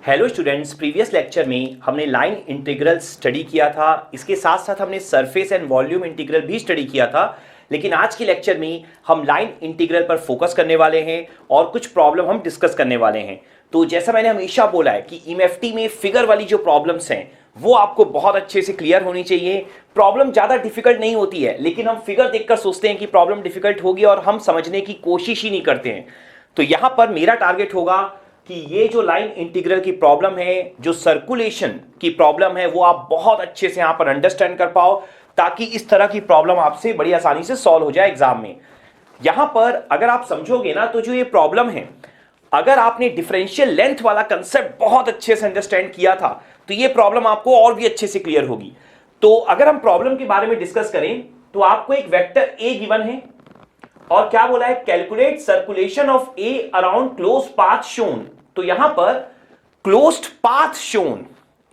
Hello students, previous lecture में हमने line integral study किया था। इसके साथ साथ हमने सरफेस एंड वॉल्यूम इंटीग्रल भी स्टडी किया था। लेकिन आज के लेक्चर में हम लाइन इंटीग्रल पर फोकस करने वाले हैं और कुछ प्रॉब्लम हम डिस्कस करने वाले हैं। तो जैसा मैंने हमेशा बोला है कि ईएमएफटी में फिगर वाली जो प्रॉब्लम्स हैं वो आपको बहुत अच्छे से क्लियर होनी चाहिए। प्रॉब्लम ज़्यादा डिफिकल्ट नहीं होती है, लेकिन हम फिगर देखकर सोचते हैं कि प्रॉब्लम डिफिकल्ट होगी और हम समझने की कोशिश ही नहीं करते हैं। तो यहाँ पर मेरा टारगेट होगा कि ये जो लाइन इंटीग्रल की प्रॉब्लम है, जो सर्कुलेशन की प्रॉब्लम है, वो आप बहुत अच्छे से यहां पर अंडरस्टैंड कर पाओ, ताकि इस तरह की प्रॉब्लम आपसे बड़ी आसानी से सॉल्व हो जाए एग्जाम में। यहां पर अगर आप समझोगे ना, तो जो ये प्रॉब्लम है, अगर आपने डिफरेंशियल लेंथ वाला कंसेप्ट बहुत अच्छे से अंडरस्टैंड किया था तो ये प्रॉब्लम आपको और भी अच्छे से क्लियर होगी। तो अगर हम प्रॉब्लम के बारे में डिस्कस करें तो आपको एक वेक्टर ए गिवन है और क्या बोला है, calculate circulation of A around close path shown. तो यहां पर क्लोज्ड पाथ शोन,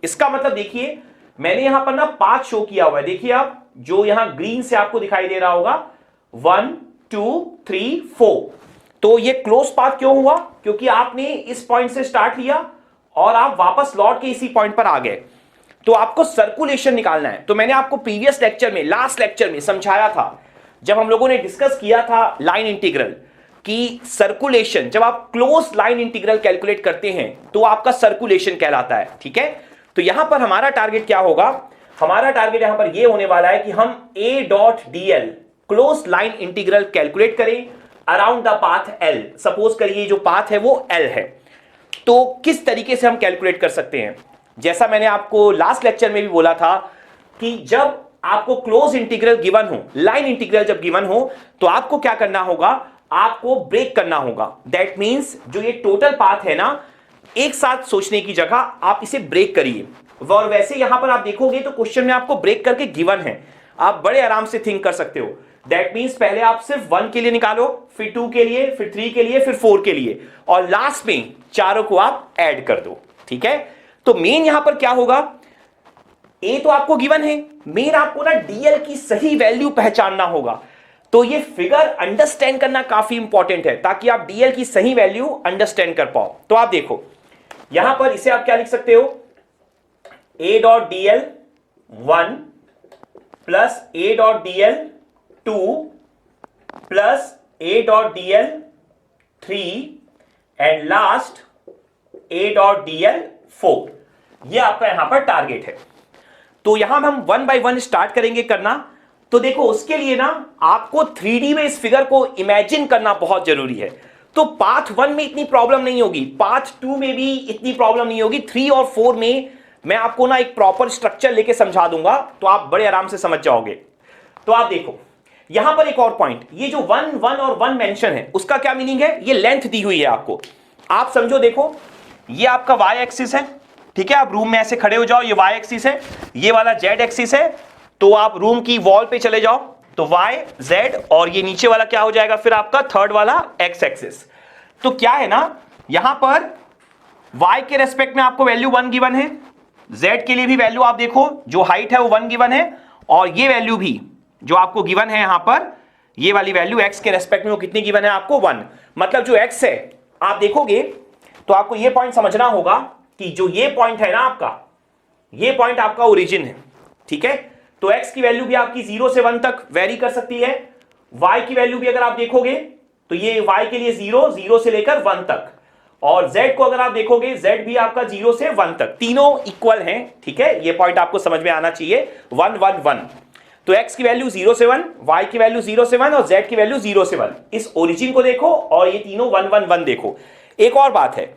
इसका मतलब देखिए मैंने यहां पर ना पाथ शो किया हुआ है। देखिए आप, जो यहां ग्रीन से आपको दिखाई दे रहा होगा 1 2 3 4। तो ये क्लोज पाथ क्यों हुआ? क्योंकि आपने इस पॉइंट से स्टार्ट लिया और आप वापस लौट के इसी पॉइंट पर आ गए। तो आपको सर्कुलेशन निकालना है। तो मैंने आपको प्रीवियस लेक्चर में, लास्ट लेक्चर में समझाया था, जब हम लोगों ने डिस्कस किया था लाइन इंटीग्रल कि सर्कुलेशन, जब आप क्लोज लाइन इंटीग्रल कैलकुलेट करते हैं तो आपका सर्कुलेशन कहलाता है। ठीक है, तो यहां पर हमारा टारगेट क्या होगा? हमारा टारगेट यहां पर यह होने वाला है कि हम A dot dl close line integral calculate करें around the path L. Suppose करिए जो पाथ है वो एल है, तो किस तरीके से हम कैलकुलेट कर सकते हैं? जैसा मैंने आपको लास्ट लेक्चर में भी बोला था कि जब आपको क्लोज इंटीग्रल गिवन हो, लाइन इंटीग्रल जब गिवन हो, तो आपको क्या करना होगा? आपको ब्रेक करना होगा। दैट मींस जो ये टोटल पाथ है ना, एक साथ सोचने की जगह आप इसे ब्रेक करिए। और वैसे यहां पर आप देखोगे तो क्वेश्चन में आपको ब्रेक करके गिवन है, आप बड़े आराम से थिंक कर सकते हो। दैट मींस पहले आप सिर्फ 1 के लिए निकालो, फिर 2 के लिए, फिर 3 के लिए, फिर 4 के लिए, और लास्ट में चारों को आप ऐड कर दो। ठीक है, तो मेन यहां पर क्या होगा, ए तो आपको गिवन है, मेन आपको ना डीएल की सही वैल्यू पहचानना होगा। तो ये फिगर अंडरस्टैंड करना काफी इंपॉर्टेंट है, ताकि आप डीएल की सही वैल्यू अंडरस्टैंड कर पाओ। तो आप देखो यहां पर इसे आप क्या लिख सकते हो, ए dot DL 1 plus A dot DL 2 plus A dot DL 3 and last A dot DL 4। यह आपका यहां पर टारगेट है। तो यहां हम 1 बाय 1 स्टार्ट करेंगे करना। तो देखो उसके लिए ना आपको 3D में इस फिगर को इमेजिन करना बहुत जरूरी है। तो पाथ 1 में इतनी प्रॉब्लम नहीं होगी, पाथ 2 में भी इतनी प्रॉब्लम नहीं होगी, 3 और 4 में मैं आपको ना एक प्रॉपर स्ट्रक्चर लेके समझा दूंगा, तो आप बड़े आराम से समझ जाओगे। तो आप देखो यहां पर एक और पॉइंट, ये जो 1 1 और 1 मेंशन है, उसका क्या मीनिंग है? ये लेंथ दी हुई है आपको। आप समझो, देखो ये आपका वाई एक्सिस है। ठीक है, आप रूम में ऐसे खड़े हो जाओ, ये वाई एक्सिस है, ये वाला जेड एक्सिस है। तो आप रूम की वॉल पे चले जाओ, तो y z, और ये नीचे वाला क्या हो जाएगा फिर आपका थर्ड वाला x एक्सिस। तो क्या है ना, यहां पर y के रेस्पेक्ट में आपको वैल्यू 1 गिवन है, z के लिए भी वैल्यू आप देखो, जो हाइट है वो 1 गिवन है, और ये वैल्यू भी जो आपको गिवन है यहां पर, ये वाली वैल्यू x के रेस्पेक्ट में वो कितनी गिवन है आपको? 1। मतलब जो x है, आप देखोगे तो आपको ये पॉइंट समझना होगा कि जो ये पॉइंट है ना आपका, ये पॉइंट आपका ओरिजिन है। ठीक है, तो x की वैल्यू भी आपकी 0 से 1 तक वेरी कर सकती है। y की वैल्यू भी अगर आप देखोगे तो ये y के लिए 0 से लेकर 1 तक, और z को अगर आप देखोगे, z भी आपका 0 से 1 तक, तीनों इक्वल हैं। ठीक है, ये पॉइंट आपको समझ में आना चाहिए। 1 1 1, तो x की वैल्यू 0 से 1, y की वैल्यू 0 से 1 और z की वैल्यू 0 से 1। इस ओरिजिन को देखो और ये तीनों 1 1 1 देखो। एक और बात है,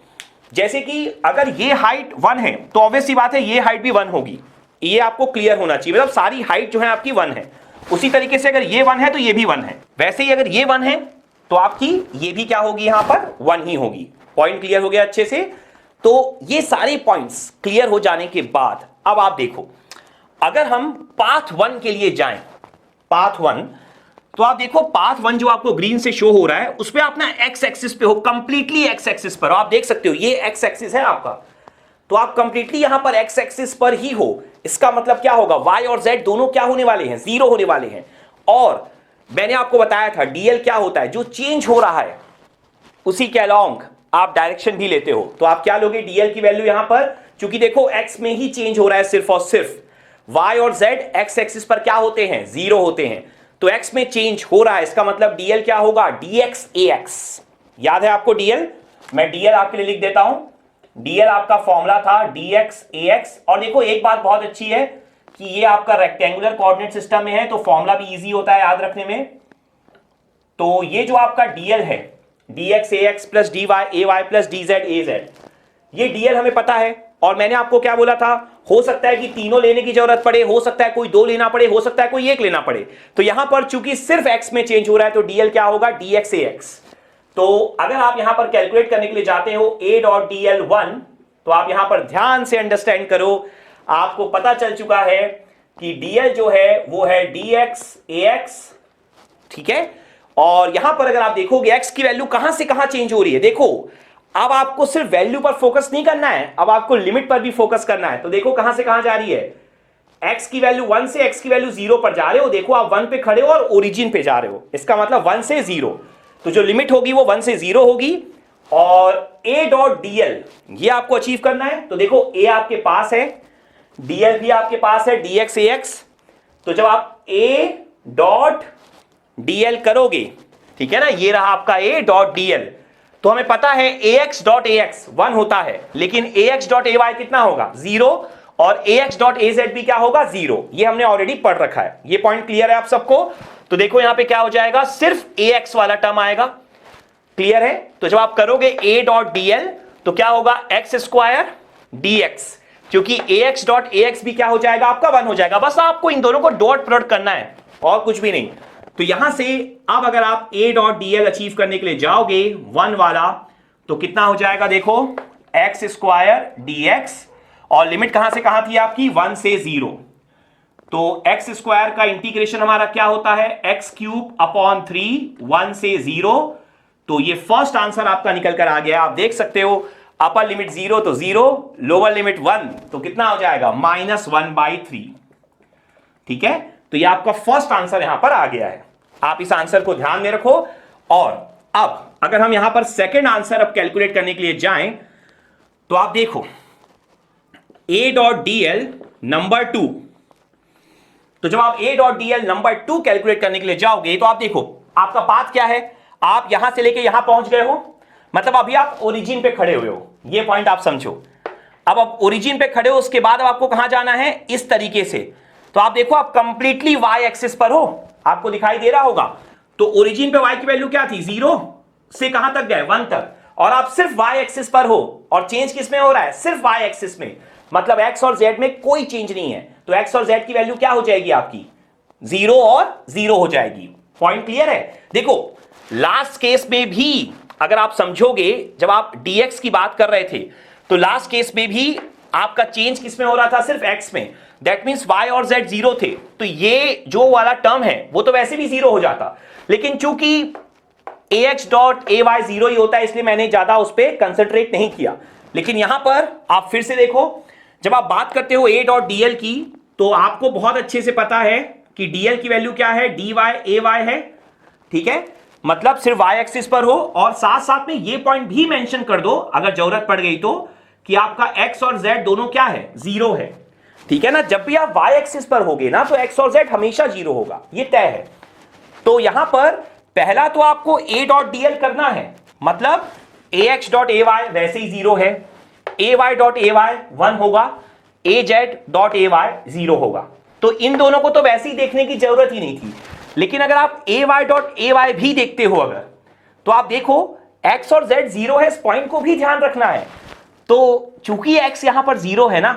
जैसे कि अगर ये हाइट 1 है तो ऑब्वियस सी बात है ये हाइट भी 1 होगी। ये आपको क्लियर होना चाहिए, मतलब सारी हाइट जो है आपकी 1 है। उसी तरीके से अगर ये 1 है तो ये भी 1 है। वैसे ही अगर ये 1 है तो आपकी ये भी क्या होगी, यहां पर 1 ही होगी। पॉइंट क्लियर हो गया अच्छे से। तो ये सारे पॉइंट्स क्लियर हो जाने के बाद अब आप देखो, अगर हम पाथ 1 के लिए जाएं, पाथ 1, तो आप देखो पाथ 1 जो आपको ग्रीन से शो हो रहा है, उसपे आप ना एक्स एक्सिस पे हो, कंप्लीटली एक्स एक्सिस पर। आप देख सकते हो ये एक्स एक्सिस है आपका, तो आप कंप्लीटली यहां पर एक्स एक्सिस पर ही हो। इसका मतलब क्या होगा, y और z दोनों क्या होने वाले हैं? 0 होने वाले हैं। और मैंने आपको बताया था डीएल क्या होता है, जो चेंज हो रहा है उसी के अलोंग आप डायरेक्शन भी लेते हो तो आप क्या लोगे, डीएल की वैल्यू यहां पर, क्योंकि देखो एक्स में ही चेंज हो रहा है सिर्फ और सिर्फ, वाई और जेड एक्स एक्सिस पर क्या होते हैं, जीरो होते हैं, तो एक्स में चेंज हो रहा है, इसका मतलब डीएल क्या होगा, डीएक्स ए एक्स। याद है आपको डीएल, मैं डीएल आपके लिए लिख देता हूं, डीएल आपका फॉर्मूला था डीएक्स ए एक्स। और देखो एक बात बहुत अच्छी है कि ये आपका रेक्टेंगुलर कोऑर्डिनेट सिस्टम में है तो फॉर्मूला भी इजी होता है याद रखने में। तो ये जो आपका डीएल है, dx ax plus dy ay plus dz az, ये डीएल हमें पता है। और मैंने आपको क्या बोला था, हो सकता है कि तीनों लेने की जरूरत पड़े, हो सकता है कोई दो लेना पड़े, हो सकता है कोई एक लेना पड़े। तो यहां पर चूंकि सिर्फ x में चेंज हो रहा है तो डीएल क्या होगा, dx ax। तो अगर आप यहां पर कैलकुलेट करने के लिए जाते हो a डॉट डीएल 1, तो आप यहां पर ध्यान से अंडरस्टैंड करो, आपको पता चल चुका है कि डीएल जो है वो है dx ax, ठीक है। और यहां पर अगर आप देखोगे x की वैल्यू कहां से कहां चेंज हो रही है, देखो अब आपको सिर्फ वैल्यू पर फोकस नहीं करना है, अब आपको लिमिट पर भी फोकस करना है। तो देखो कहां से कहां जा रही है, x की वैल्यू 1 से x की वैल्यू 0 पर जा रहे हो, देखो आप 1 पे खड़े हो और ओरिजिन पे जा रहे हो, इसका मतलब 1 से 0, तो जो लिमिट होगी वो 1 से 0 होगी। और a डॉट डीएल ये आपको अचीव करना है, तो देखो a आपके पास है, डीएल भी आपके पास है dx ax, तो जब आप a डॉट डीएल करोगे, ठीक है ना, ये रहा आपका a डॉट डीएल, तो हमें पता है ax डॉट ax 1 होता है, लेकिन ax डॉट ay कितना होगा, 0, और ax डॉट az भी क्या होगा, 0। ये हमने ऑलरेडी पढ़ रखा है, ये पॉइंट क्लियर है आप सबको। तो देखो यहां पे क्या हो जाएगा, सिर्फ ax वाला टर्म आएगा, क्लियर है। तो जब आप करोगे a डॉट डीएल तो क्या होगा, एक्स स्क्वायर dx, क्योंकि ax डॉट ax भी क्या हो जाएगा, आपका 1 हो जाएगा। बस आपको इन दोनों को डॉट प्रोडक्ट करना है और कुछ भी नहीं। तो यहां से अब अगर आप a डॉट डीएल अचीव करने के लिए जाओगे 1 वाला, तो कितना हो जाएगा, देखो एक्स स्क्वायर dx, और लिमिट कहां से कहां थी आपकी, 1 से 0। तो एक्स स्क्वायर का इंटीग्रेशन हमारा क्या होता है, एक्स क्यूब अपॉन 3, 1 से 0। तो ये फर्स्ट आंसर आपका निकल कर आ गया। आप देख सकते हो अपर लिमिट 0 तो 0, लोअर लिमिट 1 तो कितना हो जाएगा, -1/3, ठीक है। तो ये आपका फर्स्ट आंसर यहां पर आ गया है, आप इस आंसर को ध्यान में रखो। और अब अगर हम यहां पर सेकंड आंसर अब कैलकुलेट करने के लिए जाएं, तो आप देखो a डॉट डीएल नंबर 2, तो जब आप a dot DL number 2 calculate करने के लिए जाओगे, तो आप देखो आपका पाथ क्या है, आप यहां से लेके यहां पहुंच गए हो, मतलब अभी आप ओरिजिन पे खड़े हुए हो, ये पॉइंट आप समझो। अब आप ओरिजिन पे खड़े हो, उसके बाद अब आपको कहां जाना है, इस तरीके से। तो आप देखो आप कंप्लीटली वाई एक्सिस पर हो, आपको दिखाई दे रहा होगा। तो ओरिजिन पे वाई की वैल्यू क्या थी, 0 से कहां तक गए, 1 तक, और आप सिर्फ वाई एक्सिस पर हो, और चेंज किस में हो रहा है, सिर्फ वाई एक्सिस में, मतलब एक्स और जेड में कोई चेंज नहीं है। तो एक्स और जेड की वैल्यू क्या हो जाएगी आपकी, 0 और 0 हो जाएगी। पॉइंट क्लियर है। देखो लास्ट केस में भी अगर आप समझोगे, जब आप dx की बात कर रहे थे, तो लास्ट केस में भी आपका चेंज किस में हो रहा था, सिर्फ x में। दैट मींस y और z 0 थे, तो ये जो वाला टर्म है वो तो वैसे भी 0 हो जाता, लेकिन चूंकि ax डॉट ay 0 ही होता है, इसलिए मैंने ज्यादा उस पर कंसंट्रेट नहीं किया। लेकिन यहां पर आप फिर से देखो, जब आप बात करते हो a डॉट dl की, तो आपको बहुत अच्छे से पता है कि dl की वैल्यू क्या है, dy ay है, ठीक है, मतलब सिर्फ y एक्सिस पर हो। और साथ साथ में ये पॉइंट भी मेंशन कर दो अगर जरूरत पड़ गई तो, कि आपका x और z दोनों क्या है, 0 है, ठीक है ना। जब भी आप y एक्सिस पर होगे ना, तो x और z हमेशा 0 होगा, ये तय है। तो यहां पर पहला तो आपको a डॉट डीएल करना है, मतलब ax डॉट ay वैसे ही 0 है, ay डॉट ay 1 होगा, az डॉट ay 0 होगा। तो इन दोनों को तो वैसे ही देखने की जरूरत ही नहीं थी। लेकिन अगर आप ay डॉट ay भी देखते हो अगर, तो आप देखो x और z 0 है, इस पॉइंट को भी ध्यान रखना है। तो चूंकि x यहां पर 0 है ना,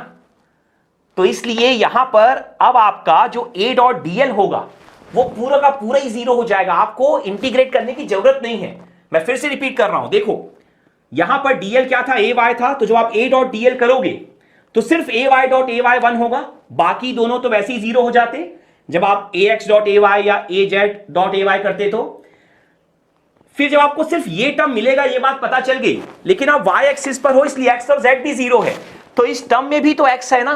तो इसलिए यहां पर अब आपका जो a डॉट डीएल होगा वो पूरा का पूरा ही 0 हो जाएगा, आपको इंटीग्रेट करने की जरूरत नहीं है। मैं फिर से रिपीट कर रहा हूं, देखो यहां पर डीएल क्या था, ay था, तो जब आप a डॉट डीएल करोगे तो सिर्फ ay डॉट ay 1 होगा, बाकी दोनों तो वैसे ही 0 हो जाते। जब आप ax डॉट ay या az डॉट ay करते, तो फिर जब आपको सिर्फ ये टर्म मिलेगा, ये बात पता चल गई। लेकिन आप y एक्सिस पर हो, इसलिए x और z भी 0 है, तो इस टर्म में भी तो x है ना,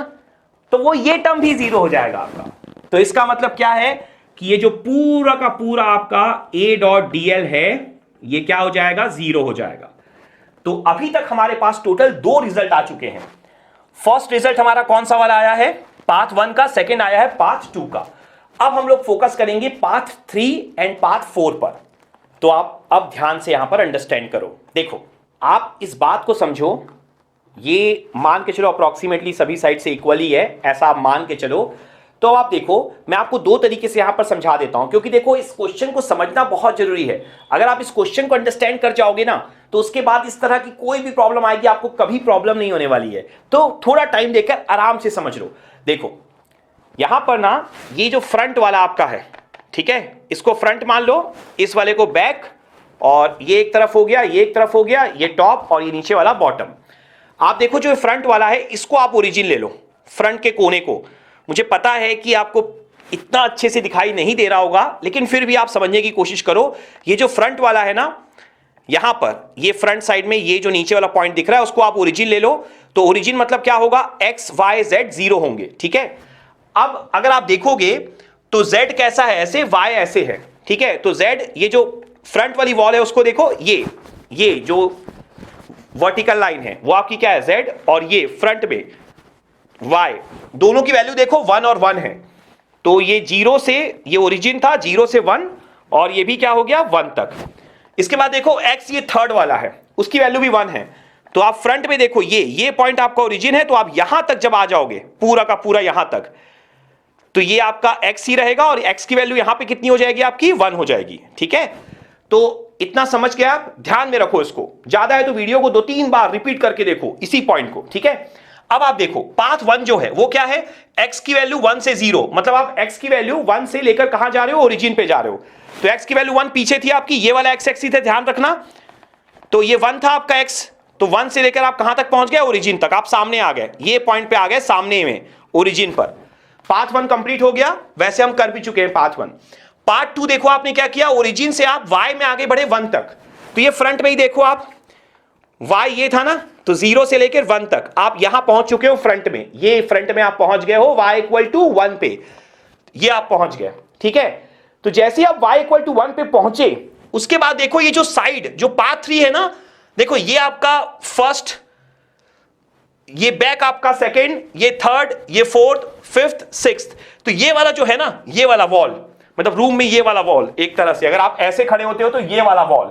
तो वो ये टर्म भी 0 हो जाएगा आपका। तो इसका मतलब क्या है कि ये जो पूरा का पूरा आपका a डॉट डीएल है, ये क्या हो जाएगा, 0 हो जाएगा। तो अभी तक हमारे पास टोटल 2 रिजल्ट आ चुके हैं। फर्स्ट रिजल्ट हमारा कौन सा वाला आया है, पाथ 1 का, सेकंड आया है पाथ 2 का। अब हम लोग फोकस करेंगे पाथ 3 एंड पाथ 4 पर। तो आप अब ध्यान से यहां पर अंडरस्टैंड करो। देखो, आप इस बात को समझो, ये मान के चलो अप्रोक्सीमेटली सभी साइड से इक्वली है, ऐसा आप मान के चलो। तो आप देखो, मैं आपको 2 तरीके से यहां पर समझा देता हूं, क्योंकि देखो इस क्वेश्चन को समझना बहुत जरूरी है। अगर आप इस क्वेश्चन को अंडरस्टैंड कर जाओगे ना, तो उसके बाद इस तरह की कोई भी प्रॉब्लम आएगी आपको कभी प्रॉब्लम नहीं होने वाली है। तो थोड़ा टाइम देकर आराम से समझ लो। देखो यहां पर ना, ये जो फ्रंट वाला आपका है, ठीक है, इसको फ्रंट मान लो, इस वाले को बैक, और ये एक तरफ हो गया, ये एक तरफ हो गया, ये टॉप, और ये नीचे वाला बॉटम। आप देखो जो फ्रंट वाला है, इसको आप ओरिजिन ले लो, फ्रंट के कोने को। मुझे पता है कि आपको इतना अच्छे से दिखाई नहीं दे रहा होगा, लेकिन फिर भी आप समझने की कोशिश करो। ये जो फ्रंट वाला है ना, यहां पर ये फ्रंट साइड में ये जो नीचे वाला पॉइंट दिख रहा है, उसको आप ओरिजिन ले लो। तो ओरिजिन मतलब क्या होगा, एक्स वाई जेड 0 होंगे, ठीक है। अब अगर आप देखोगे तो z कैसा है, ऐसे, y ऐसे है, ठीक है। तो z, ये जो फ्रंट वाली वॉल है उसको देखो, ये जो वर्टिकल लाइन है वो आपकी क्या है, z, और ये फ्रंट में y, दोनों की वैल्यू देखो 1 और 1 है। तो ये 0 से, ये ओरिजिन था 0 से 1, और ये भी क्या हो गया 1 तक। इसके बाद देखो x, ये थर्ड वाला है, उसकी वैल्यू भी 1 है। तो आप फ्रंट में देखो, ये पॉइंट आपका ओरिजिन है। तो आप यहां तक जब आ जाओगे, पूरा का पूरा यहां तक, तो ये आपका x ही रहेगा, और x की वैल्यू यहां पे कितनी हो जाएगी आपकी, 1 हो जाएगी, ठीक है। तो इतना समझ के आप ध्यान में रखो इसको, ज्यादा है तो वीडियो को 2-3 बार रिपीट करके देखो इसी पॉइंट को, ठीक है। अब आप देखो पाथ 1 जो है वो क्या है, x की वैल्यू 1 से 0, मतलब आप x की वैल्यू 1 से लेकर कहां जा रहे हो, ओरिजिन पे जा रहे हो। तो x की वैल्यू 1 पीछे थी आपकी, ये वाला x एक्सिस है, ध्यान रखना। तो ये 1 था आपका x, तो 1 से लेकर आप कहां तक पहुंच गए, ओरिजिन तक। आप सामने आ गए, ये पॉइंट पे आ गए सामने में, ओरिजिन पर। पाथ 1 कंप्लीट हो गया, वैसे हम कर भी चुके हैं पाथ 1। पार्ट 2 देखो आपने क्या किया, ओरिजिन से आप y में आगे बढ़े 1 तक। तो ये फ्रंट में ही देखो आप, y ये था ना, तो 0 से लेकर 1 तक आप यहां पहुंच चुके हो फ्रंट में। ये फ्रंट में आप पहुंच गए हो y इक्वल टू 1 पे, ये आप पहुंच गए, ठीक है। तो जैसे आप y इक्वल टू 1 पे पहुंचे, उसके बाद देखो ये जो साइड, जो पाथ 3 है ना, देखो ये आपका फर्स्ट, ये बैक आपका सेकंड, ये थर्ड, ये फोर्थ, फिफ्थ, सिक्स्थ। तो ये वाला जो है ना, ये वाला वॉल, मतलब रूम में ये वाला वॉल, एक तरह से अगर आप ऐसे खड़े होते हो तो ये वाला वॉल,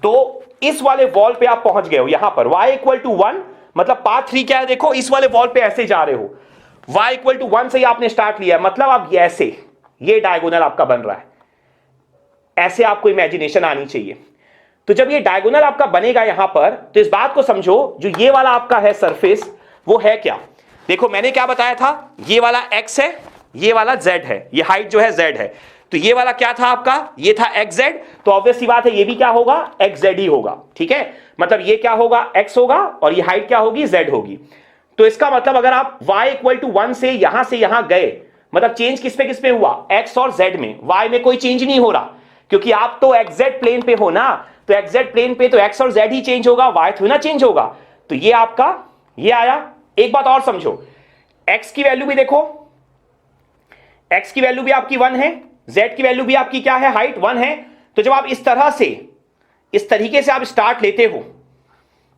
तो इस वाले वॉल पे आप पहुंच गए हो। यहां पर y इक्वल टू 1, मतलब पाथ 3 क्या है, देखो इस वाले वॉल पे ऐसे जा रहे हो, y इक्वल टू 1 से ही आपने स्टार्ट लिया, मतलब आप ये ऐसे, ये डायगोनल आपका बन रहा है, ऐसे आपको इमेजिनेशन आनी चाहिए। तो जब ये डायगोनल आपका बनेगा यहां पर, तो इस बात को समझो, जो ये वाला आपका है सरफेस, वो है क्या। देखो मैंने क्या बताया था, ये वाला x है, ये वाला z है, ये हाइट जो है z है। तो ये वाला क्या था आपका, ये था xz, तो ऑब्वियस सी बात है ये भी क्या होगा, xz ही होगा, ठीक है। मतलब ये क्या होगा, x होगा, और ये हाइट क्या होगी, z होगी। तो इसका मतलब अगर आप y इक्वल टू 1 से यहां गए, मतलब चेंज किस पे हुआ, x और z में, y में कोई चेंज नहीं हो रहा, क्योंकि आप तो xz प्लेन पे हो ना। तो xz प्लेन पे तो x और z ही चेंज होगा, y थोड़ी ना चेंज होगा। तो ये आपका, ये आया। एक बात और समझो, x की वैल्यू भी देखो, x की वैल्यू भी आपकी 1 है, z की वैल्यू भी आपकी क्या है, हाइट 1 है। तो जब आप इस तरह से, इस तरीके से आप स्टार्ट लेते हो,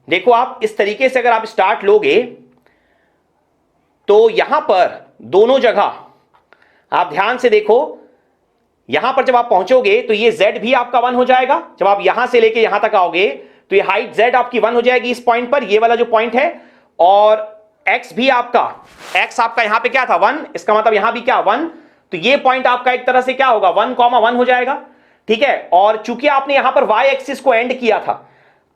देखो आप इस तरीके से अगर आप स्टार्ट लोगे, तो यहां पर दोनों जगह आप ध्यान से देखो, यहां पर जब आप पहुंचोगे तो ये z भी आपका 1 हो जाएगा। जब आप यहां से लेके यहां तक आओगे तो ये हाइट z आपकी 1 हो जाएगी इस पॉइंट पर, ये वाला जो पॉइंट है। और x भी आपका, x आपका यहां पे क्या था, 1, इसका मतलब यहां भी क्या 1। तो ये पॉइंट आपका एक तरह से क्या होगा, 1,1 हो जाएगा, ठीक है। और चूंकि आपने यहां पर y एक्सिस को एंड किया था,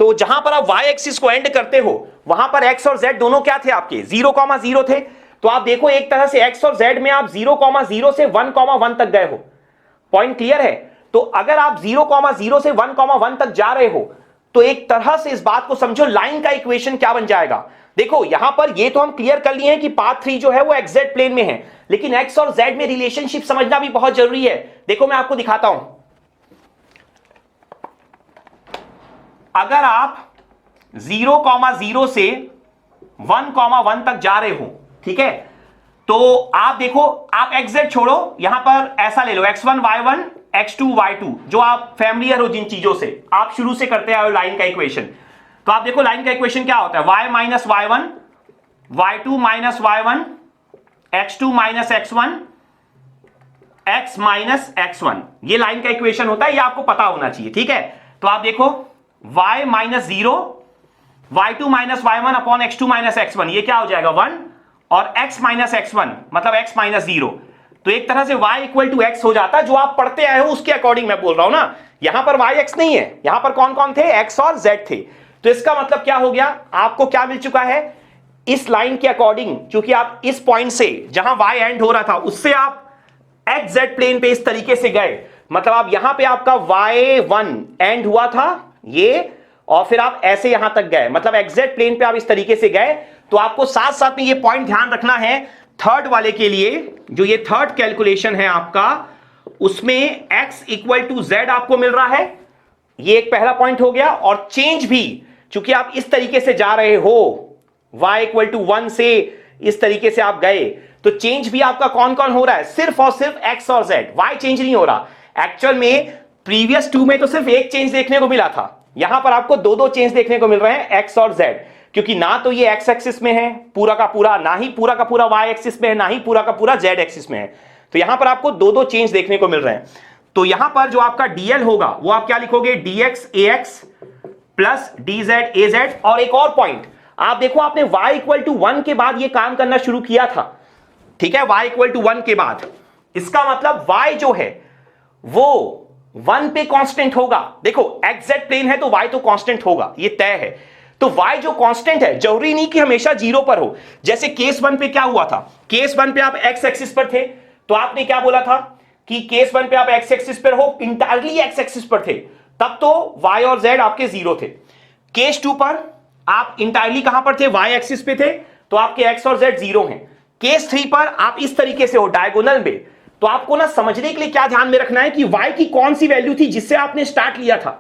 तो जहां पर आप y एक्सिस को एंड करते हो, वहां पर x और z दोनों क्या थे आपके, 0,0 थे। तो आप देखो एक तरह से x और z में आप 0,0 से 1,1 तक गए हो। पॉइंट क्लियर है। तो अगर आप 0,0 से 1,1 तक जा रहे हो, तो एक तरह से इस बात को समझो, लाइन का इक्वेशन क्या बन जाएगा। देखो यहां पर ये तो हम क्लियर कर लिए हैं कि पाथ 3 जो है वो xz प्लेन में है, लेकिन x और z में रिलेशनशिप समझना भी बहुत जरूरी है। देखो मैं आपको दिखाता हूं, अगर आप 0,0 से 1,1 तक जा रहे हो, ठीक है, तो आप देखो, आप xz छोड़ो, यहां पर ऐसा ले लो, x1 y1 x2 y2, जो आप फैमिलियर हो जिन चीजों से, आप शुरू से करते आए हो लाइन का इक्वेशन। तो आप देखो लाइन का इक्वेशन क्या होता है, y minus y1, y2 minus y1, x2 minus x1, x minus x1, ये लाइन का इक्वेशन होता है, ये आपको पता होना चाहिए, ठीक है। तो आप देखो y minus 0, y2 minus y1 upon x2 minus x1, ये क्या हो जाएगा 1, और x माइनस x1 मतलब x माइनस 0। तो एक तरह से y इक्वल टू x हो जाता है, जो आप पढ़ते आए हो उसके अकॉर्डिंग मैं बोल रहा हूं ना। यहां पर y x नहीं है, यहां पर कौन कौन थे, x और z थे। तो इसका मतलब क्या हो गया, आपको क्या मिल चुका है, इस लाइन के अकॉर्डिंग, क्योंकि आप इस पॉइंट से जहां y एंड हो रहा था उससे आप एक्स जेड प्लेन पे इस तरीके से गए, मतलब आप यहां पे आपका y1 एंड हुआ था ये, और फिर आप ऐसे यहां तक गए, मतलब एक्स जेड प्लेन पे आप इस तरीके से गए। तो आपको साथ साथ में ये पॉइंट ध्यान रखना है थर्ड वाले के लिए, जो ये थर्ड कैलकुलेशन है आपका, उसमें x इक्वल टू जेड आपको मिल रहा है, ये एक पहला पॉइंट हो गया। और चेंज भी, चूंकि आप इस तरीके से जा रहे हो, y इक्वल टू 1 से इस तरीके से आप गए, तो चेंज भी आपका कौन कौन हो रहा है, सिर्फ और सिर्फ x और z, y चेंज नहीं हो रहा। एक्चुअल में प्रीवियस 2 में तो सिर्फ एक चेंज देखने को मिला था, यहां पर आपको दो चेंज देखने को मिल रहे हैं, x और z, क्योंकि ना तो ये x एक्सिस में है पूरा का पूरा, ना ही पूरा का पूरा y एक्सिस में है, ना ही पूरा का पूरा z एक्सिस में है। तो यहां पर आपको दो चेंज देखने को मिल रहे हैं। तो यहां पर जो आपका dl होगा वो आप क्या लिखोगे, dx ax plus dz az। और एक और पॉइंट आप देखो, आपने y इक्वल टू 1 के बाद ये काम करना शुरू किया था, ठीक है, y इक्वल टू 1 के बाद, इसका मतलब y जो है वो 1 पे कांस्टेंट होगा। देखो xz प्लेन है तो y तो कांस्टेंट होगा, ये तय है। तो y जो कांस्टेंट है, जरूरी नहीं कि हमेशा 0 पर हो। जैसे केस 1 पे क्या हुआ था, केस 1 पे आप x एक्सिस पर थे, तो आपने क्या बोला था कि केस 1 पे आप x एक्सिस पर हो, इंटायरली x एक्सिस पर थे, तब तो y और z आपके 0 थे। केस 2 पर आप इंटायरली कहां पर थे, y एक्सिस पे थे, तो आपके x और z 0 हैं। केस 3 पर आप इस तरीके से हो डायगोनल में, तो आपको ना समझने के लिए क्या ध्यान में रखना है कि y की कौन सी वैल्यू थी जिससे आपने स्टार्ट लिया था,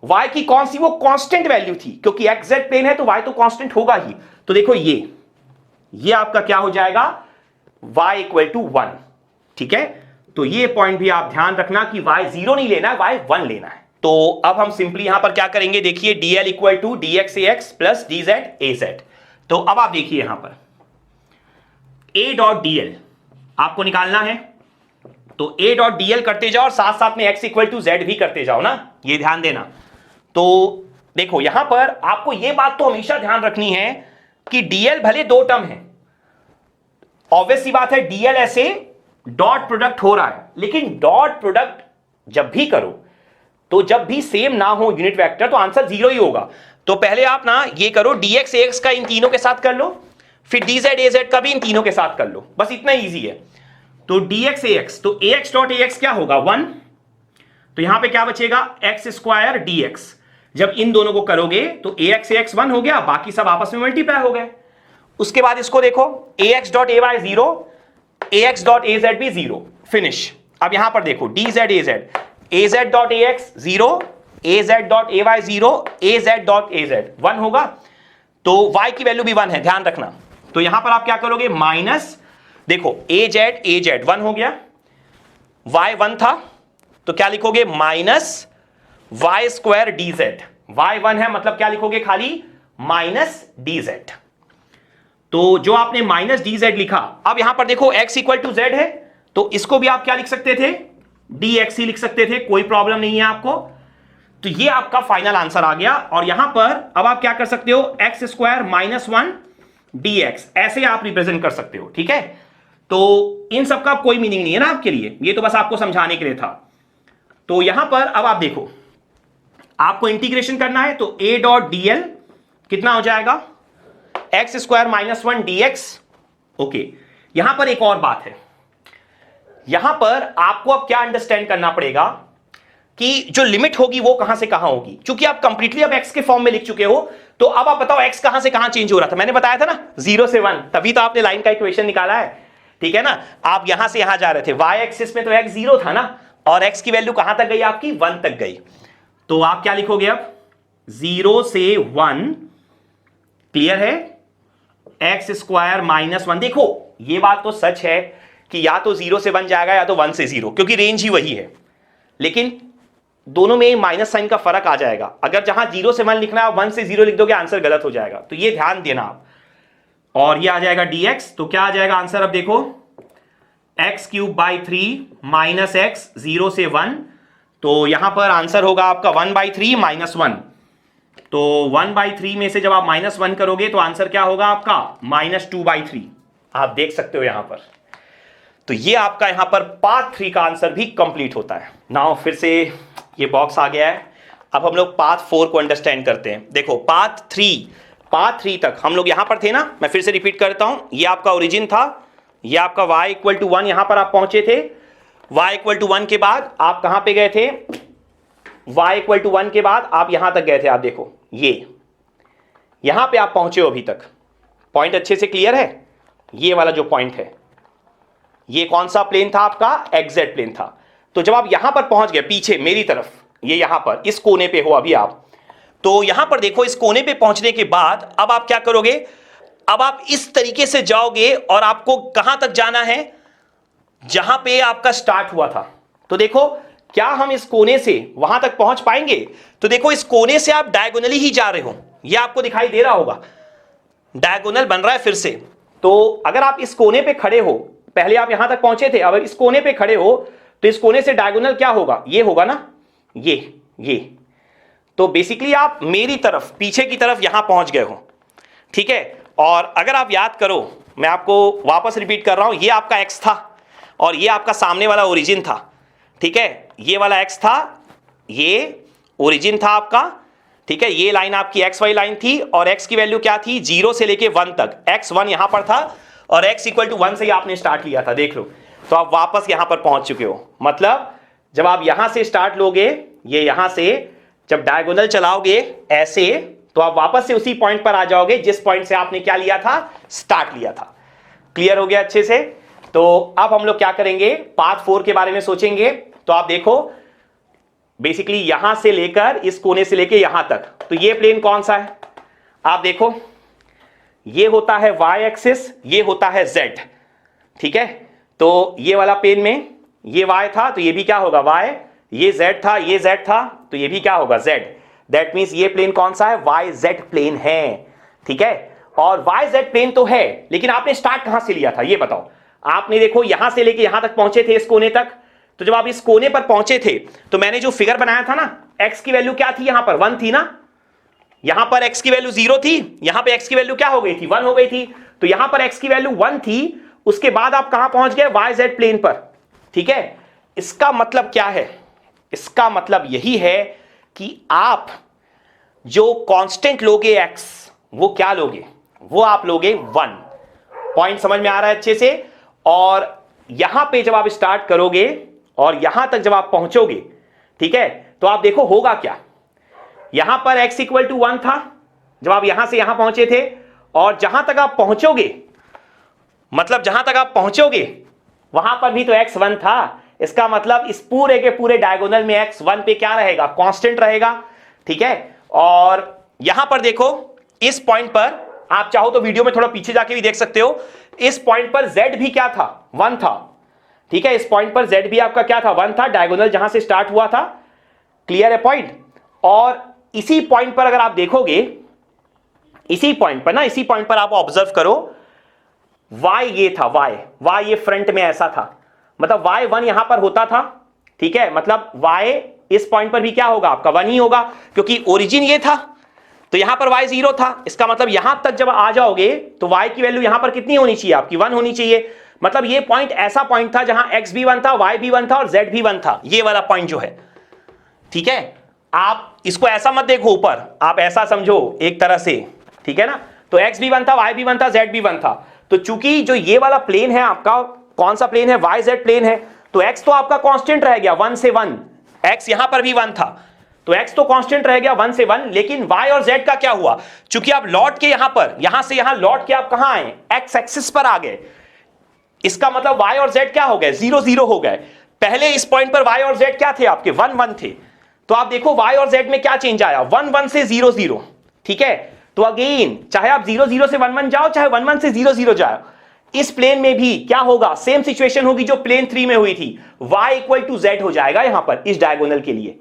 y की कौन सी वो कांस्टेंट वैल्यू थी, क्योंकि xz प्लेन है तो y तो कांस्टेंट होगा ही। तो देखो ये आपका क्या हो जाएगा, y इक्वल टू 1, ठीक है। तो ये पॉइंट भी आप ध्यान रखना कि y 0 नहीं लेना है, y 1 लेना है। तो अब हम सिंपली यहां पर क्या करेंगे, देखिए dl equal to dx ax plus dz az। तो अब आप देखिए यहां पर a डॉट dl आपको निकालना है, तो a डॉट dl करते जाओ और साथ साथ में x इक्वल टू z भी करते जाओ ना, ये ध्यान देना। तो देखो यहां पर आपको ये बात तो हमेशा ध्यान रखनी है कि dl भले दो टर्म है, ऑब्वियस सी बात है dl ऐसे डॉट प्रोडक्ट हो रहा है, लेकिन डॉट प्रोडक्ट जब भी करो तो जब भी सेम ना हो यूनिट वेक्टर तो आंसर 0 ही होगा। तो पहले आप ना ये करो, dx ax का इन तीनों के साथ कर लो, फिर dz az का भी इन तीनों के साथ कर लो, बस इतना इजी है। तो dx ax, तो ax डॉट ax क्या होगा 1, तो यहां पे क्या बचेगा x स्क्वायर dx। जब इन दोनों को करोगे तो ax ax 1 हो गया, बाकी सब आपस में मल्टीप्लाई हो गए। उसके बाद इसको देखो, ax dot ay 0, ax dot az भी 0, फिनिश। अब यहां पर देखो dz az dot ax 0, az dot ay 0, az dot az 1 होगा, तो y की वैल्यू भी 1 है, ध्यान रखना। तो यहां पर आप क्या करोगे, माइनस, देखो az 1 हो गया, y 1 था तो क्या लिखोगे, minus y square dz, y 1 है मतलब क्या लिखोगे, खाली माइनस dz। तो जो आपने माइनस dz लिखा, अब यहां पर देखो x इक्वल टू z है, तो इसको भी आप क्या लिख सकते थे, dx ही लिख सकते थे, कोई प्रॉब्लम नहीं है आपको। तो ये आपका फाइनल आंसर आ गया। और यहां पर अब आप क्या कर सकते हो, एक्स स्क्वायर माइनस 1 dx, ऐसे आप रिप्रेजेंट कर सकते हो, ठीक है। तो इन सब का कोई मीनिंग नहीं है ना आपके लिए, ये तो बस आपको समझाने के लिए था। तो यहां पर अब आप देखो, आपको इंटीग्रेशन करना है, तो a डॉट dl कितना हो जाएगा, x square minus 1 dx। Okay, यहां पर एक और बात है, यहां पर आपको अब क्या अंडरस्टैंड करना पड़ेगा कि जो लिमिट होगी वो कहां से कहां होगी। क्योंकि आप कंप्लीटली अब x के फॉर्म में लिख चुके हो, तो अब आप बताओ x कहां से कहां चेंज हो रहा था। मैंने बताया था ना 0 से 1, तभी तो आपने लाइन का इक्वेशन निकाला है, ठीक है ना। आप यहां से यहां जा रहे थे, y एक्सिस में तो x 0 था ना, और x की वैल्यू कहां तक गई आपकी, 1 तक गई। तो आप क्या लिखोगे अब, 0 से 1, क्लियर है, एक्स स्क्वायर माइनस 1। देखो ये बात तो सच है कि या तो 0 से 1 जाएगा या तो 1 से 0, क्योंकि रेंज ही वही है। लेकिन दोनों में माइनस साइन का फर्क आ जाएगा। अगर जहां 0 से 1 लिखना है, 1 से 0 लिख दोगे, आंसर गलत हो जाएगा, तो ये ध्यान देना आप। और ये आ जाएगा dx, तो क्या आ जाएगा आंसर, अब देखो x³ माइनस x 0 से 1, तो यहां पर आंसर होगा आपका 1/3 -1। तो 1/3 में से जब आप -1 करोगे तो आंसर क्या होगा आपका -2/3। आप देख सकते हो यहां पर। तो ये आपका यहां पर पार्ट 3 का आंसर भी कंप्लीट होता है। नाउ फिर से ये बॉक्स आ गया है। अब हम लोग पार्ट 4 को अंडरस्टैंड करते हैं। देखो पार्ट 3 तक हम लोग यहां पर थे ना, मैं फिर से रिपीट करता हूं। ये आपका ओरिजिन था, ये आपका y = 1, यहां पर आप पहुंचे थे। y = 1 के बाद आप कहां पे गए थे, y = 1 के बाद आप यहां तक गए थे। आप देखो ये यहां पे आप पहुंचे हो अभी तक। पॉइंट अच्छे से क्लियर है? ये वाला जो पॉइंट है, ये कौन सा प्लेन था आपका, xz प्लेन था। तो जब आप यहां पर पहुंच गए पीछे मेरी तरफ, ये यहां पर इस कोने पे हो अभी आप, तो यहां पर देखो इस कोने पे पहुंचने के बाद अब आप क्या करोगे, अब आप इस तरीके से जाओगे और आपको कहां तक जाना है, जहां पे आपका स्टार्ट हुआ था। तो देखो क्या हम इस कोने से वहां तक पहुंच पाएंगे, तो देखो इस कोने से आप डायगोनली ही जा रहे हो, ये आपको दिखाई दे रहा होगा, डायगोनल बन रहा है फिर से। तो अगर आप इस कोने पे खड़े हो, पहले आप यहां तक पहुंचे थे, अब इस कोने पे खड़े हो, तो इस कोने से डायगोनल क्या होगा, ये होगा ना, ये। तो बेसिकली आप मेरी तरफ पीछे की तरफ यहां पहुंच गए हो, ठीक है। और अगर आप याद करो, मैं आपको वापस रिपीट कर रहा हूं, ये आपका x था और ये आपका सामने वाला ओरिजिन था, ठीक है। ये वाला x था, ये ओरिजिन था आपका, ठीक है। ये लाइन आपकी xy लाइन थी और x की वैल्यू क्या थी, 0 से लेके 1 तक। x1 यहां पर था और x = 1 से ही आपने स्टार्ट लिया था, देख लो। तो आप वापस यहां पर पहुंच चुके हो। मतलब जब आप यहां से स्टार्ट लोगे, ये यहां से जब डायगोनल चलाओगे ऐसे, तो आप वापस से उसी पॉइंट पर आ जाओगे जिस पॉइंट से आपने क्या लिया था, स्टार्ट लिया था। क्लियर हो गया अच्छे से? तो अब हम लोग क्या करेंगे, पार्ट 4 के बारे में सोचेंगे। तो आप देखो बेसिकली यहां से लेकर इस कोने से लेकर यहां तक, तो ये प्लेन कौन सा है, आप देखो ये होता है y एक्सिस, ये होता है z, ठीक है। तो ये वाला प्लेन में ये y था, तो ये भी क्या होगा y, ये z था, ये z था, तो ये भी क्या होगा z। दैट मींस ये प्लेन कौन सा है, yz प्लेन है, ठीक है। और yz प्लेन तो है, लेकिन आपने स्टार्ट कहां से लिया था ये बताओ। आपने देखो यहां से लेके यहां तक पहुंचे थे, इस कोने तक। तो जब आप इस कोने पर पहुंचे थे, तो मैंने जो फिगर बनाया था ना, x की वैल्यू क्या थी, यहां पर 1 थी ना, यहां पर x की वैल्यू 0 थी, यहां पे x की वैल्यू क्या हो गई थी, 1 हो गई थी। तो यहां पर x की वैल्यू 1 थी, उसके बाद आप कहां पहुंच गए, yz प्लेन पर, ठीक है। इसका मतलब क्या है, इसका मतलब यही है कि आप जो कांस्टेंट लोगे x, वो क्या लोगे, वो आप लोगे 1। पॉइंट समझ में आ रहा है अच्छे से? और यहां पे जब आप स्टार्ट करोगे और यहां तक जब आप पहुंचोगे, ठीक है, तो आप देखो होगा क्या। यहां पर x = 1 था जब आप यहां से यहां पहुंचे थे, और जहां तक आप पहुंचोगे, मतलब जहां तक आप पहुंचोगे वहां पर भी तो x 1 था। इसका मतलब इस पूरे के पूरे डायगोनल में x 1 पे क्या रहेगा, कांस्टेंट रहेगा, ठीक है। और यहां पर देखो इस पॉइंट पर आप चाहो तो वीडियो में थोड़ा पीछे जाके भी देख सकते हो, इस पॉइंट पर z भी क्या था, 1 था, ठीक है। इस पॉइंट पर z भी आपका क्या था, 1 था, डायगोनल जहां से स्टार्ट हुआ था। क्लियर है पॉइंट? और इसी पॉइंट पर अगर आप देखोगे, इसी पॉइंट पर ना, इसी पॉइंट पर आप ऑब्जर्व करो, y ये था, y ये फ्रंट में ऐसा था, मतलब y1 यहां पर होता था, ठीक है। मतलब y इस पॉइंट पर भी क्या होगा, आपका 1 ही होगा, क्योंकि ओरिजिन ये था, तो यहां पर y 0 था। इसका मतलब यहां तक जब आ जाओगे तो y की वैल्यू यहां पर कितनी होनी चाहिए, आपकी 1 होनी चाहिए। मतलब ये पॉइंट ऐसा पॉइंट था जहां x भी 1 था, y भी 1 था और z भी 1 था, ये वाला पॉइंट जो है, ठीक है। आप इसको ऐसा मत देखो ऊपर, आप ऐसा समझो एक तरह से, ठीक है ना। तो x भी 1 था, y भी 1 था, z भी 1 था। तो चूंकि जो ये वाला प्लेन है आपका, कौन सा प्लेन है, yz प्लेन है, तो x तो आपका कांस्टेंट रह गया 1 से 1, x यहां पर भी 1 था, तो x तो कांस्टेंट रह गया 1 से 1। लेकिन y और z का क्या हुआ, चूंकि आप लौट के यहां पर, यहां से यहां लौट के आप कहां आए, x एक्सिस पर आ गए। इसका मतलब y और z क्या हो गए, 0 0 हो गए। पहले इस पॉइंट पर y और z क्या थे, आपके 1 1 थे। तो आप देखो y और z में क्या चेंज आया, 1 1 से 0 0, ठीक है। तो अगेन चाहे आप 0 0 से 1 1 जाओ, चाहे 1 1 से 0 0 जाओ, इस प्लेन में भी क्या होगा, सेम सिचुएशन होगी जो प्लेन 3 में हुई थी, y = z हो जाएगा यहां पर इस डायगोनल के लिए।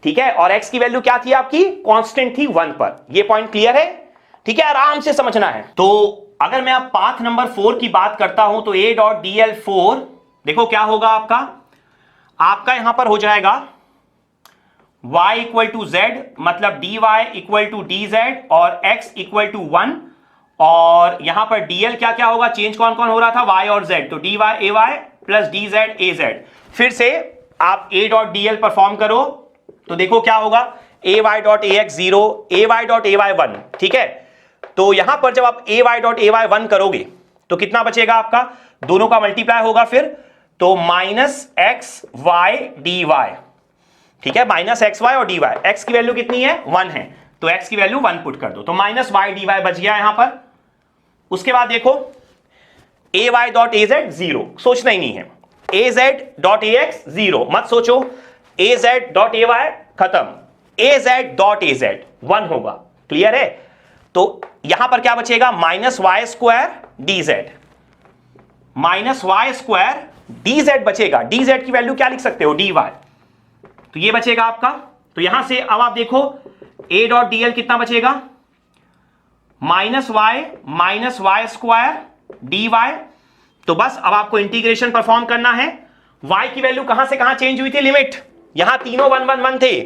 ठीक है, और x की वैल्यू क्या थी आपकी, कांस्टेंट थी 1 पर। ये पॉइंट क्लियर है, ठीक है, आराम से समझना है। तो अगर मैं अब पाथ नंबर 4 की बात करता हूं तो a.dl4 देखो क्या होगा आपका यहां पर हो जाएगा y इक्वल टू z, मतलब dy इक्वल टू dz और x इक्वल टू 1, और यहां पर dl क्या क्या होगा, चेंज कौन कौन हो रहा था, y और z, तो dy ay plus dz az। फिर से आप a.dl परफॉर्म करो तो देखो क्या होगा, ay.ax 0, ay.ay 1, ठीक है। तो यहां पर जब आप ay.ay 1 करोगे तो कितना बचेगा आपका, दोनों का मल्टीप्लाई होगा फिर, तो minus x y d y, ठीक है, माइनस एक्स वाई और डी वाई। एक्स की वैल्यू कितनी है, 1 है, तो एक्स की वैल्यू 1 पुट कर दो, तो माइनस वाई डी वाई बच गया यहां पर। उसके बाद देखो ay.az 0, सोचना ही नहीं है, az.ax 0, मत सोचो, az.ay खत्म, az.az 1 होगा, क्लियर है। तो यहां पर क्या बचेगा, minus y square dz, minus y square dz बचेगा, dz की वैल्यू क्या लिख सकते हो, dy, तो ये बचेगा आपका। तो यहां से अब आप देखो a.dl कितना बचेगा, माइनस वाई स्क्वायर dy। तो बस अब आपको इंटीग्रेशन परफॉर्म करना है, y की वैल्यू कहां से कहां चेंज हुई थी, लिमिट, यहां तीनों 1 1 1 थे,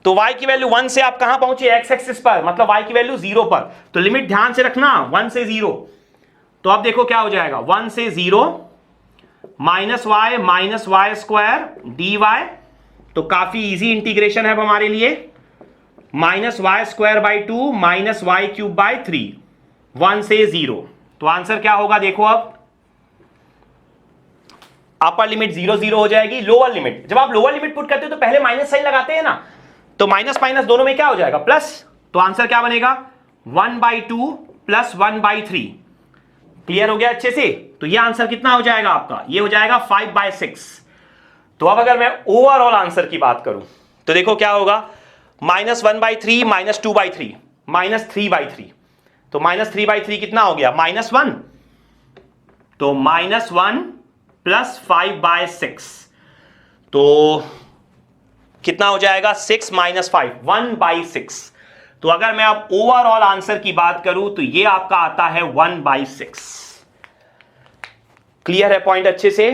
तो y की वैल्यू 1 से आप कहां पहुंचे, x एक्सिस पर, मतलब y की वैल्यू 0 पर, तो लिमिट ध्यान से रखना 1 से 0। तो अब देखो क्या हो जाएगा, 1 से 0 minus y square d y, तो काफी इजी इंटीग्रेशन है अब हमारे लिए, minus y square by 2 minus y cube by 3, 1 से 0। तो आंसर क्या होगा देखो, अब अपर लिमिट 0 0 हो जाएगी, लोअर लिमिट, जब आप लोअर लिमिट पुट करते हो तो पहले माइनस साइन लगाते हैं ना, तो माइनस माइनस दोनों में क्या हो जाएगा, प्लस, तो आंसर क्या बनेगा, 1/2 प्लस 1/3। क्लियर हो गया अच्छे से। तो ये आंसर कितना हो जाएगा आपका, ये हो जाएगा 5/6। तो अब अगर मैं ओवरऑल आंसर की बात करूं तो देखो क्या होगा, -1/3 -2/3 -3/3, तो -3/3 कितना हो गया, -1, तो -1 प्लस 5/6, तो कितना हो जाएगा, 6 - 5, 1/6। तो अगर मैं अब ओवरऑल आंसर की बात करूं तो ये आपका आता है 1/6। क्लियर है पॉइंट अच्छे से।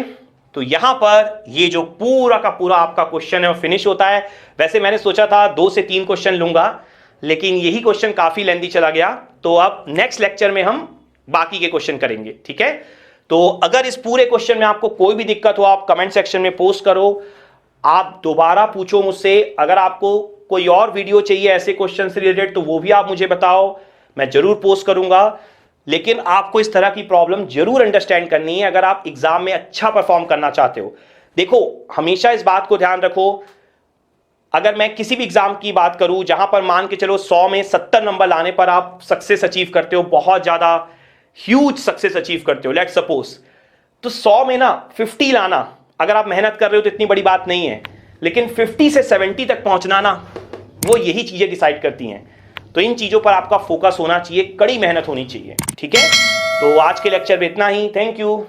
तो यहां पर ये जो पूरा का पूरा आपका क्वेश्चन है वो फिनिश होता है। वैसे मैंने सोचा था 2 से 3 क्वेश्चन लूंगा, लेकिन यही क्वेश्चन काफी लेंथी चला गया, तो अब नेक्स्ट लेक्चर में हम बाकी के क्वेश्चन करेंगे, ठीक है। तो अगर इस पूरे क्वेश्चन में आपको कोई भी दिक्कत हो आप कमेंट सेक्शन में पोस्ट करो, आप दोबारा पूछो मुझसे। अगर आपको कोई और वीडियो चाहिए ऐसे क्वेश्चन से रिलेटेड तो वो भी आप मुझे बताओ, मैं जरूर पोस्ट करूंगा। लेकिन आपको इस तरह की प्रॉब्लम जरूर अंडरस्टैंड करनी है अगर आप एग्जाम में अच्छा परफॉर्म करना चाहते हो। देखो हमेशा इस बात को ध्यान रखो, अगर मैं किसी भी एग्जाम की बात करूं जहां पर मान के चलो 100 में 70 नंबर लाने पर आप सक्सेस अचीव करते हो, बहुत ज्यादा ह्यूज सक्सेस अचीव करते हो, लेट्स सपोज, तो 100 में ना 50 लाना अगर आप मेहनत कर रहे हो तो इतनी बड़ी बात नहीं है, लेकिन 50 से 70 तक पहुंचना ना, वो यही चीजें डिसाइड करती हैं। तो इन चीजों पर आपका फोकस होना चाहिए, कड़ी मेहनत होनी चाहिए, ठीक है। तो आज के लेक्चर में इतना ही, थैंक यू।